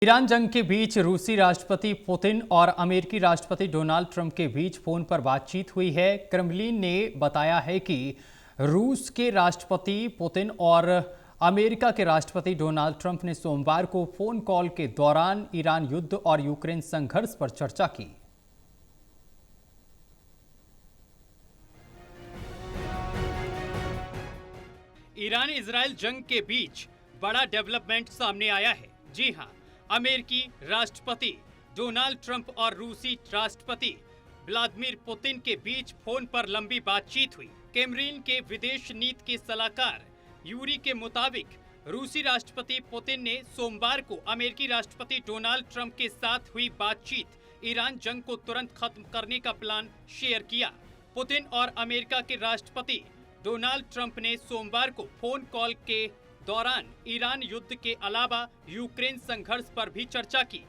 Iran जंग के बीच रूसी राष्ट्रपति पुतिन और अमेरिकी राष्ट्रपति डोनाल्ड ट्रंप के बीच फोन पर बातचीत हुई है। क्रेमलिन ने बताया है कि रूस के राष्ट्रपति पुतिन और अमेरिका के राष्ट्रपति डोनाल्ड ट्रंप ने सोमवार को फोन कॉल के दौरान ईरान युद्ध और यूक्रेन संघर्ष पर चर्चा की। ईरान इजराइल जंग के बीच बड़ा डेवलपमेंट सामने आया है। जी हां, अमेरिकी राष्ट्रपति डोनाल्ड ट्रंप और रूसी राष्ट्रपति व्लादिमीर पुतिन के बीच फोन पर लंबी बातचीत हुई। क्रेमलिन के विदेश नीति के सलाहकार यूरी के मुताबिक रूसी राष्ट्रपति पुतिन ने सोमवार को अमेरिकी राष्ट्रपति डोनाल्ड ट्रंप के साथ हुई बातचीत ईरान जंग को तुरंत खत्म करने का प्लान शेयर किया। पुतिन और अमेरिका के राष्ट्रपति डोनाल्ड ट्रंप ने सोमवार को फोन कॉल के दौरान ईरान युद्ध के अलावा यूक्रेन संघर्ष पर भी चर्चा की।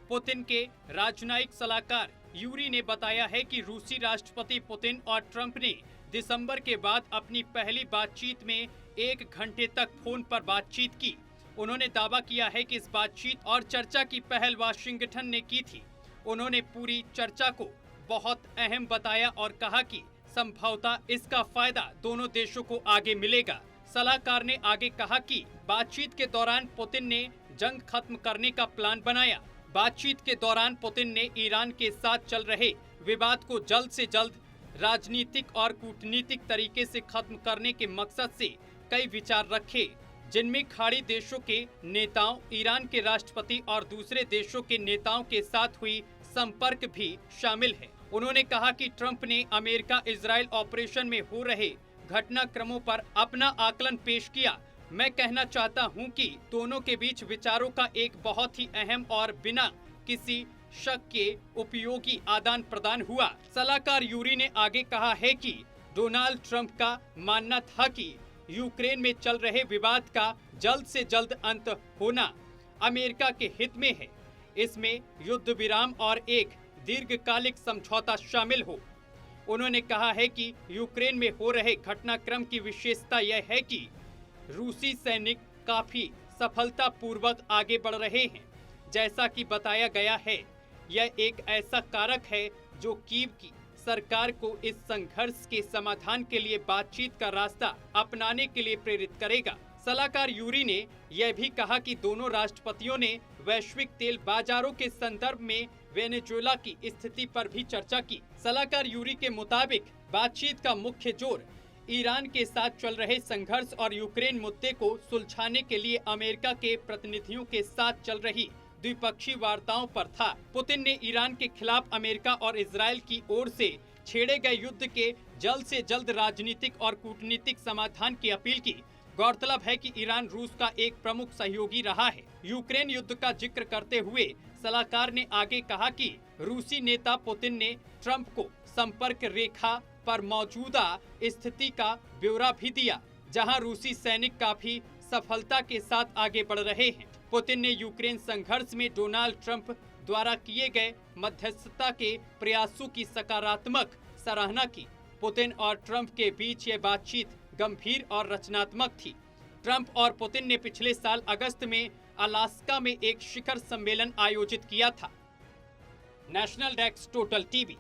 पुतिन के राजनयिक सलाहकार यूरी ने बताया है कि रूसी राष्ट्रपति पुतिन और ट्रंप ने दिसंबर के बाद अपनी पहली बातचीत में 1 घंटे तक फोन पर बातचीत की। उन्होंने दावा किया है कि इस बातचीत और चर्चा की पहल वाशिंगटन ने की थी। उन्होंने पूरी चर्चा को बहुत अहम बताया और कहा कि संभवतः इसका फायदा दोनों देशों को आगे मिलेगा। सलाहकार ने आगे कहा कि बातचीत के दौरान पुतिन ने जंग खत्म करने का प्लान बनाया। बातचीत के दौरान पुतिन ने ईरान के साथ चल रहे विवाद को जल्द से जल्द राजनीतिक और कूटनीतिक तरीके से खत्म करने के मकसद से कई विचार रखे, जिनमें खाड़ी देशों के नेताओं, ईरान के राष्ट्रपति और दूसरे देशों के नेताओं के साथ हुई संपर्क भी शामिल है। उन्होंने कहा कि ट्रंप ने अमेरिका इजराइल ऑपरेशन में हो रहे घटनाक्रमों पर अपना आकलन पेश किया। मैं कहना चाहता हूं कि दोनों के बीच विचारों का एक बहुत ही अहम और बिना किसी शक के उपयोगी आदान प्रदान हुआ। सलाहकार यूरी ने आगे कहा है कि डोनाल्ड ट्रंप का मानना था कि यूक्रेन में चल रहे विवाद का जल्द से जल्द अंत होना अमेरिका के हित में है। इसमें युद्ध विराम और एक दीर्घकालिक समझौता शामिल हो। उन्होंने कहा है कि यूक्रेन में हो रहे घटनाक्रम की विशेषता यह है कि रूसी सैनिक काफी सफलतापूर्वक आगे बढ़ रहे हैं। जैसा कि बताया गया है, यह एक ऐसा कारक है जो कीव की सरकार को इस संघर्ष के समाधान के लिए बातचीत का रास्ता अपनाने के लिए प्रेरित करेगा। सलाहकार यूरी ने यह भी कहा कि दोनों राष्ट्रपतियों ने वैश्विक तेल बाजारों के संदर्भ में वेनेजुएला की स्थिति पर भी चर्चा की। सलाहकार यूरी के मुताबिक बातचीत का मुख्य जोर ईरान के साथ चल रहे संघर्ष और यूक्रेन मुद्दे को सुलझाने के लिए अमेरिका के प्रतिनिधियों के साथ चल रही द्विपक्षीय वार्ताओं पर था। पुतिन ने ईरान के खिलाफ अमेरिका और इजराइल की ओर से छेड़े गए युद्ध के जल्द से जल्द राजनीतिक और कूटनीतिक समाधान की अपील की। गौरतलब है कि ईरान रूस का एक प्रमुख सहयोगी रहा है। यूक्रेन युद्ध का जिक्र करते हुए सलाहकार ने आगे कहा कि रूसी नेता पुतिन ने ट्रंप को संपर्क रेखा पर मौजूदा स्थिति का ब्यौरा भी दिया, जहां रूसी सैनिक काफी सफलता के साथ आगे बढ़ रहे हैं। पुतिन ने यूक्रेन संघर्ष में डोनाल्ड ट्रंप द्वारा किए गए मध्यस्थता के प्रयासों की सकारात्मक सराहना की। पुतिन और ट्रंप के बीच ये बातचीत गंभीर और रचनात्मक थी। ट्रंप और पुतिन ने पिछले साल अगस्त में अलास्का में एक शिखर सम्मेलन आयोजित किया था। National desk total TV.